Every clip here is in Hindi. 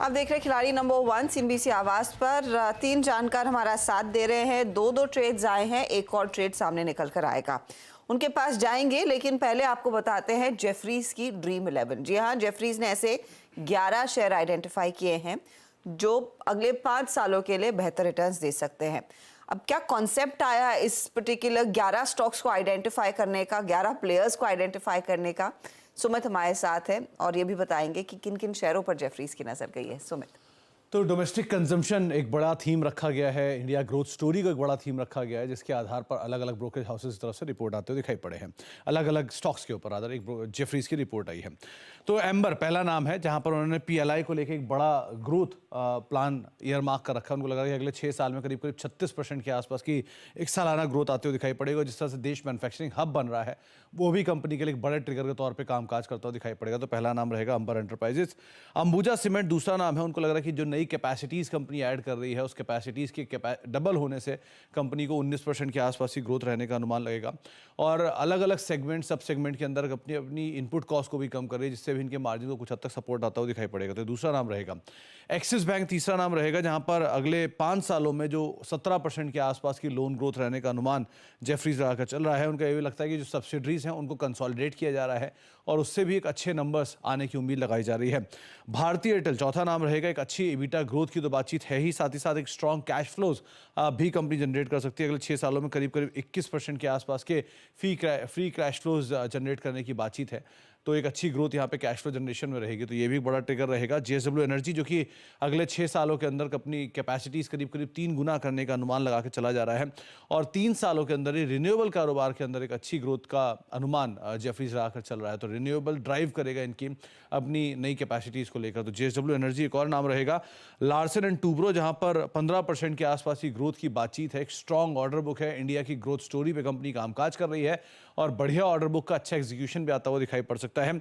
आप देख रहे हैं खिलाड़ी नंबर 1 सिम्बीसी आवाज पर। 3 जानकार हमारा साथ दे रहे हैं। दो ट्रेड्स आए हैं, एक और ट्रेड सामने निकल कर आएगा, उनके पास जाएंगे। लेकिन पहले आपको बताते हैं जेफरीज की ड्रीम 11। जी हाँ, जेफरीज ने ऐसे 11 शेयर आइडेंटिफाई किए हैं जो अगले 5 सालों के लिए बेहतर रिटर्न्स दे सकते हैं। अब क्या कॉन्सेप्ट आया इस पर्टिकुलर 11 स्टॉक्स को आइडेंटिफाई करने का, 11 प्लेयर्स को आइडेंटिफाई करने का? सुमित हमारे साथ है और ये भी बताएंगे कि किन किन शेयरों पर जेफरीज की नजर गई है। सुमित, तो डोमेस्टिक कंजम्पशन एक बड़ा थीम रखा गया है, इंडिया ग्रोथ स्टोरी को एक बड़ा थीम रखा गया है, जिसके आधार पर अलग अलग ब्रोकरेज हाउसेज की तरफ से रिपोर्ट आते हुए दिखाई पड़े हैं। अलग अलग स्टॉक्स के ऊपर आधार एक जेफरीज की रिपोर्ट आई है। तो एम्बर पहला नाम है, जहां पर उन्होंने पीएलआई को लेकर एक बड़ा ग्रोथ प्लान ईयर मार्क कर रखा है। उनको लग रहा है कि अगले 6 साल में करीब करीब 36% के आसपास की एक सालाना ग्रोथ आते हुए दिखाई पड़ेगा। जिस तरह से देश मैन्युफैक्चरिंग हब बन रहा है, वो भी कंपनी के लिए एक बड़े ट्रिगर के तौर पर कामकाज करता हुआ दिखाई पड़ेगा। तो पहला नाम रहेगा अंबर एंटरप्राइजेस। अंबुजा सीमेंट दूसरा नाम है। उनको लग रहा है कि जो नई कैपेसिटीज कंपनी ऐड कर रही है, उस कैपेसिटीज के डबल होने से कंपनी को 19% के आसपास की ग्रोथ रहने का अनुमान लगेगा। और अलग अलग सेगमेंट, सब सेगमेंट के अंदर अपनी अपनी इनपुट कॉस्ट को भी कम कर रही है, जिससे भी इनके मार्जिन को कुछ हद तक सपोर्ट आता हुआ दिखाई पड़ेगा। तो दूसरा नाम रहेगा एक्सिस बैंक। तीसरा नाम रहेगा, जहां पर अगले 5 सालों में जो 17% के आसपास की लोन ग्रोथ रहने का अनुमान जेफरीज रहा चल रहा है। उनका ये भी लगता है कि जो सब्सिडरीज हैं उनको कंसोलिडेट किया जा रहा है और उससे भी एक अच्छे नंबर्स आने की उम्मीद लगाई जा रही है। भारतीय एयरटेल चौथा नाम रहेगा। एक अच्छी एबिटा ग्रोथ की तो बातचीत है ही, साथ ही साथ एक स्ट्रॉन्ग कैश फ्लोज भी कंपनी जनरेट कर सकती है। अगले 6 सालों में करीब करीब 21% के आसपास के फ्री कैश फ्लोज जनरेट करने की बातचीत है। तो एक अच्छी ग्रोथ यहाँ पे कैश फ्लो जनरेशन में रहेगी, तो ये भी बड़ा ट्रिगर रहेगा। जेएसडब्ल्यू एनर्जी, जो कि अगले 6 सालों के अंदर अपनी कैपेसिटीज करीब करीब 3 गुना करने का अनुमान लगा के चला जा रहा है और 3 सालों के अंदर ही रिन्यूएबल कारोबार के अंदर एक अच्छी ग्रोथ का अनुमान जेफरीज लगाकर चल रहा है। तो रिन्यूएबल ड्राइव करेगा इनकी अपनी नई कैपेसिटीज को लेकर। तो जेएसडब्ल्यू एनर्जी एक और नाम रहेगा। लार्सन एंड टूब्रो, जहां पर 15% के आसपास की ग्रोथ की बातचीत है। एक स्ट्रॉन्ग ऑर्डर बुक है, इंडिया की ग्रोथ स्टोरी पे कंपनी कामकाज कर रही है और बढ़िया ऑर्डर बुक का अच्छा एग्जीक्यूशन भी आता हुआ दिखाई पड़ सकता है।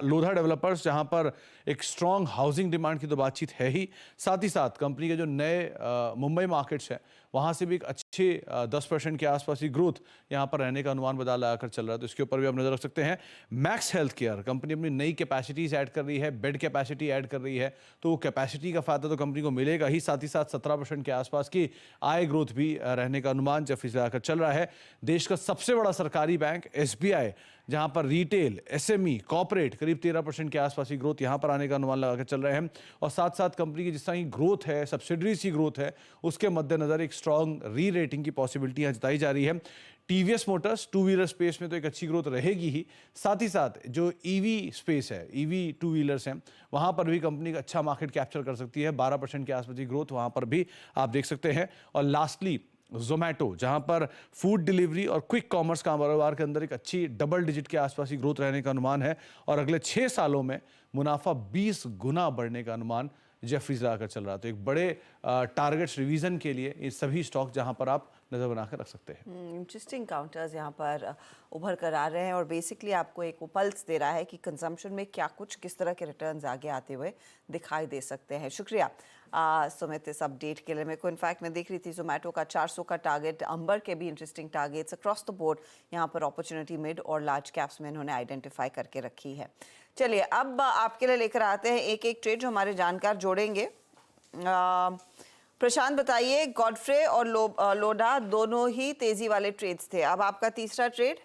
लोधा डेवलपर्स, जहां पर एक स्ट्रॉन्ग हाउसिंग डिमांड की तो बातचीत है ही, साथ ही साथ कंपनी के जो नए मुंबई मार्केट्स हैं वहां से भी एक अच्छे 10% के आसपास की ग्रोथ यहां पर रहने का अनुमान बदल लगाकर चल रहा है। तो इसके ऊपर भी आप नजर रख सकते हैं। मैक्स हेल्थ केयर कंपनी अपनी नई कैपेसिटीज ऐड कर रही है, बेड कैपेसिटी ऐड कर रही है, तो वो कैपेसिटी का फायदा तो कंपनी को मिलेगा ही, साथ ही साथ 17% के आसपास की आय ग्रोथ भी रहने का अनुमान जेफरीज लगाकर चल रहा है। देश का सबसे बड़ा सरकारी बैंक एसबीआई, जहां पर रिटेल, एसएमई, कॉर्पोरेट करीब 13% के आसपास की ग्रोथ यहां पर आने का अनुमान लगाकर चल रहे हैं। और साथ साथ कंपनी की जिस तरह की ग्रोथ है, सब्सिडरीज की ग्रोथ है, उसके मद्देनजर एक स्ट्रॉन्ग री रेटिंग की पॉसिबिलिटी यहां जताई जा रही है। TVS Motors two wheeler space में तो एक अच्छी ग्रोथ रहेगी ही, साथ ही साथ जो ईवी स्पेस है, ईवी टू व्हीलर्स हैं, वहां पर भी कंपनी का अच्छा मार्केट कैप्चर कर सकती है। 12% के आसपास की ग्रोथ वहां पर भी आप देख सकते हैं। और लास्टली जोमैटो, जहां पर फूड डिलीवरी और क्विक कॉमर्स कारोबार के अंदर एक अच्छी डबल डिजिट के आसपास की ग्रोथ रहने का अनुमान है और अगले 6 सालों में मुनाफा 20 गुना बढ़ने का अनुमान जेफरीज लगाकर चल रहा है। तो एक बड़े टारगेट्स रिवीजन के लिए ये सभी स्टॉक जहां पर आप नजर बनाकर रख सकते हैं। इंटरेस्टिंग काउंटर्स यहाँ पर उभर कर आ रहे हैं और बेसिकली आपको एक पल्स दे रहा है कि कंजम्पशन में क्या कुछ किस तरह के रिटर्न्स आगे आते हुए दिखाई दे सकते हैं। शुक्रिया सुमित इस अपडेट के लिए। मेरे को इनफैक्ट मैं देख रही थी जोमेटो का 400 का टारगेट, अंबर के भी interesting targets across the board यहाँ पर अपॉर्चुनिटी मिड और लार्ज कैप्स में इन्होंने आइडेंटिफाई करके रखी है। चलिए अब आपके लिए लेकर आते हैं एक एक ट्रेड जो हमारे जानकार जोड़ेंगे। प्रशांत बताइए, गॉडफ्रे और लोडा दोनों ही तेजी वाले ट्रेड्स थे, अब आपका तीसरा ट्रेड?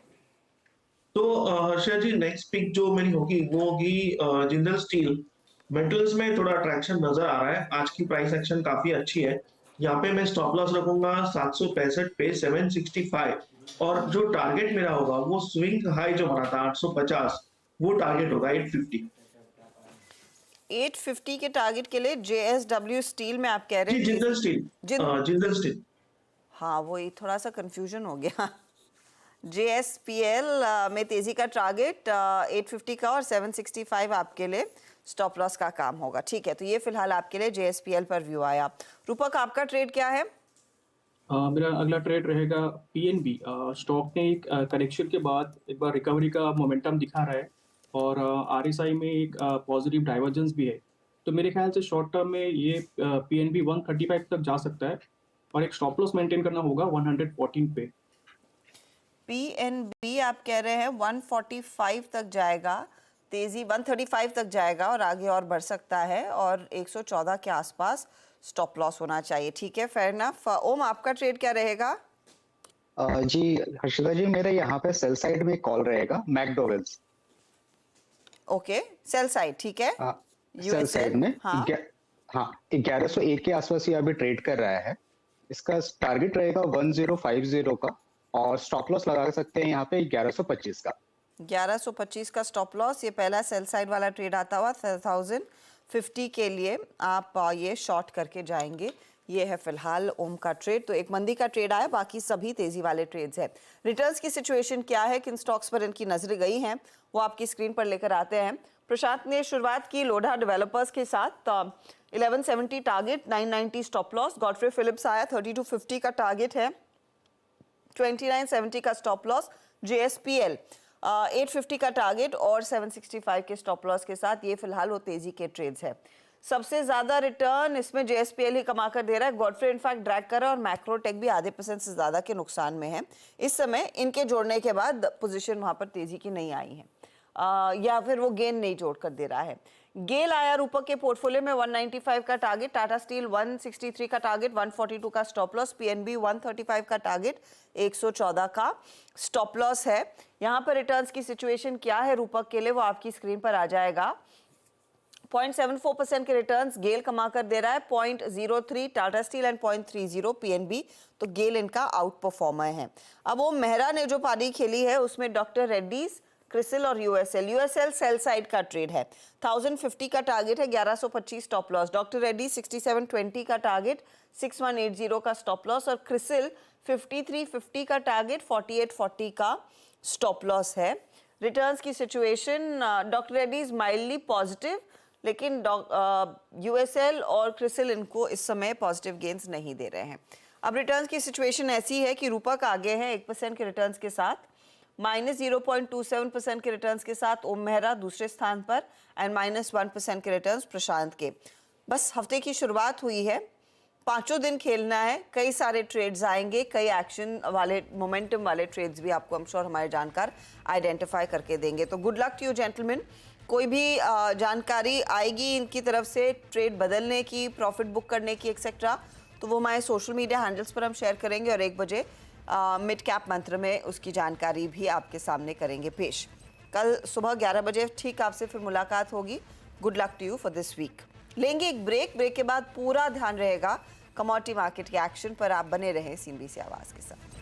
तो हर्षा जी, नेक्स्ट पिक जो मेरी होगी वो होगी जिंदल स्टील। मेटल्स में थोड़ा अट्रैक्शन नजर आ रहा है, आज की प्राइस एक्शन काफी अच्छी है। यहाँ पे मैं स्टॉप लॉस रखूंगा 765 पे 765 और जो टारगेट मेरा होगा वो स्विंग हाई जो बना था 850, वो टारगेट होगा 850। 850 के टारगेट के लिए जेएसडब्ल्यू स्टील में आप कह रहे जी, हैं? जिंदल स्टील। जिंदल स्टील। हाँ, वही थोड़ा सा कंफ्यूजन हो गया। जेएसपीएल में तेजी का टारगेट 850 का और 765 आपके लिए स्टॉप लॉस का काम होगा। ठीक है, तो ये फिलहाल आपके लिए जेएसपीएल पर व्यू आया। रूपक, आपका ट्रेड क्या है? मेरा अगला ट्रेड रहेगा पीएनबी। स्टॉक ने एक करेक्शन के बाद एक बार रिकवरी का मोमेंटम दिखा रहा है और आरएसआई में एक पॉजिटिव डाइवर्जेंस भी है। तो मेरे ख्याल से शॉर्ट टर्म में ये पीएनबी 135 तक जा सकता है और एक स्टॉप लॉस मेंटेन करना होगा 114 पे। पीएनबी आप कह रहे हैं 145 तक जाएगा, तेजी 135 तक जाएगा और आगे और बढ़ सकता है और 114 के आसपास स्टॉप लॉस होना चाहिए। ठीक है, फेयर इनफ। ओम, आपका ट्रेड क्या रहेगा? जी हर्षिता जी, मेरे यहाँ पे सेल साइड में कॉल रहेगा मैकडोवेल्स। ओके, सेल साइड, ठीक है। सेल साइड में हाँ, हाँ 1101 के आसपास ये अभी ट्रेड कर रहा है। इसका टारगेट रहेगा 1050 का और स्टॉप लॉस लगा सकते हैं यहाँ पे 1125 का। 1125 का स्टॉप लॉस। ये पहला सेल साइड वाला ट्रेड आता हुआ 1050 के लिए आप ये शॉर्ट करके जाएंगे। ये है फिलहाल ओम का ट्रेड। तो एक मंदी का ट्रेड आया, बाकी सभी तेजी वाले ट्रेड्स हैं। रिटर्न्स की सिचुएशन क्या है, किन स्टॉक्स पर इनकी नजरें गई हैं, वो आपकी स्क्रीन पर लेकर आते हैं। प्रशांत ने शुरुआत की लोढ़ा डेवलपर्स के साथ 1170 target, 990 stop loss. Godfrey Phillips आया 3250 का टारगेट है, 2970 का स्टॉप लॉस। JSPL 850 का टारगेट और 765 के स्टॉप लॉस के साथ ये फिलहाल वो तेजी के ट्रेड्स है। सबसे ज्यादा रिटर्न इसमें JSPL ही कमा कर दे रहा है। गॉडफ्रे इनफैक्ट ड्रैग कर रहा है और मैक्रोटेक भी आधे % से ज्यादा के नुकसान में है। इस समय इनके जोड़ने के बाद पोजीशन वहां पर तेजी की नहीं आई है, या फिर वो गेन नहीं जोड़ कर दे रहा है। गेल आया रूपक के पोर्टफोलियो में 195 का टारगेट, टाटा स्टील 163 का टारगेट, 142 का स्टॉप लॉस, PNB 135 का टारगेट, 114 का स्टॉप लॉस है। यहाँ पर रिटर्न्स की सिचुएशन क्या है रूपक के लिए, वो आपकी स्क्रीन पर आ जाएगा। 0.74% के रिटर्न्स गेल कमा कर दे रहा है, 0.03 टाटा स्टील एंड 0.30 PNB। तो गेल इनका आउट परफॉर्मर है। अब वो मेहरा ने जो पारी खेली है उसमें डॉक्टर रेड्डीज, क्रिसिल और यूएसएल सेल साइड का ट्रेड है। 1050 का टारगेट है, 1125 स्टॉप लॉस। डॉक्टर रेड्डी 6720 का टारगेट, 6180 का स्टॉप लॉस और क्रिसिल 5350 का टारगेट, 4840 का स्टॉप लॉस है। रिटर्न्स की situation doctor Reddy's mildly positive, लेकिन यूएसएल और क्रिसिल इनको इस समय पॉजिटिव गेन्स नहीं दे रहे हैं। अब रिटर्न्स की सिचुएशन ऐसी है कि रूपक आगे है 1% के रिटर्न्स के साथ, -0.27% के रिटर्न्स के साथ ओम मेहरा दूसरे स्थान पर एंड -1% के रिटर्न्स प्रशांत के। बस हफ्ते की शुरुआत हुई है, 5 दिन खेलना है, कई सारे ट्रेड्स आएंगे, कई एक्शन वाले मोमेंटम वाले ट्रेड्स भी आपको I'm sure हमारे जानकार आइडेंटिफाई करके देंगे। तो good luck to you gentleman. कोई भी जानकारी आएगी इनकी तरफ से ट्रेड बदलने की, प्रॉफिट बुक करने की एक्सेट्रा, तो वो हमारे सोशल मीडिया हैंडल्स पर हम शेयर करेंगे और 1 बजे मिड कैप मंत्र में उसकी जानकारी भी आपके सामने करेंगे पेश। कल सुबह 11 बजे ठीक आपसे फिर मुलाकात होगी। Good luck to you for this week. लेंगे एक ब्रेक के बाद पूरा ध्यान रहेगा कमोडिटी मार्केट के एक्शन पर। आप बने रहें CNBC आवाज़ के साथ।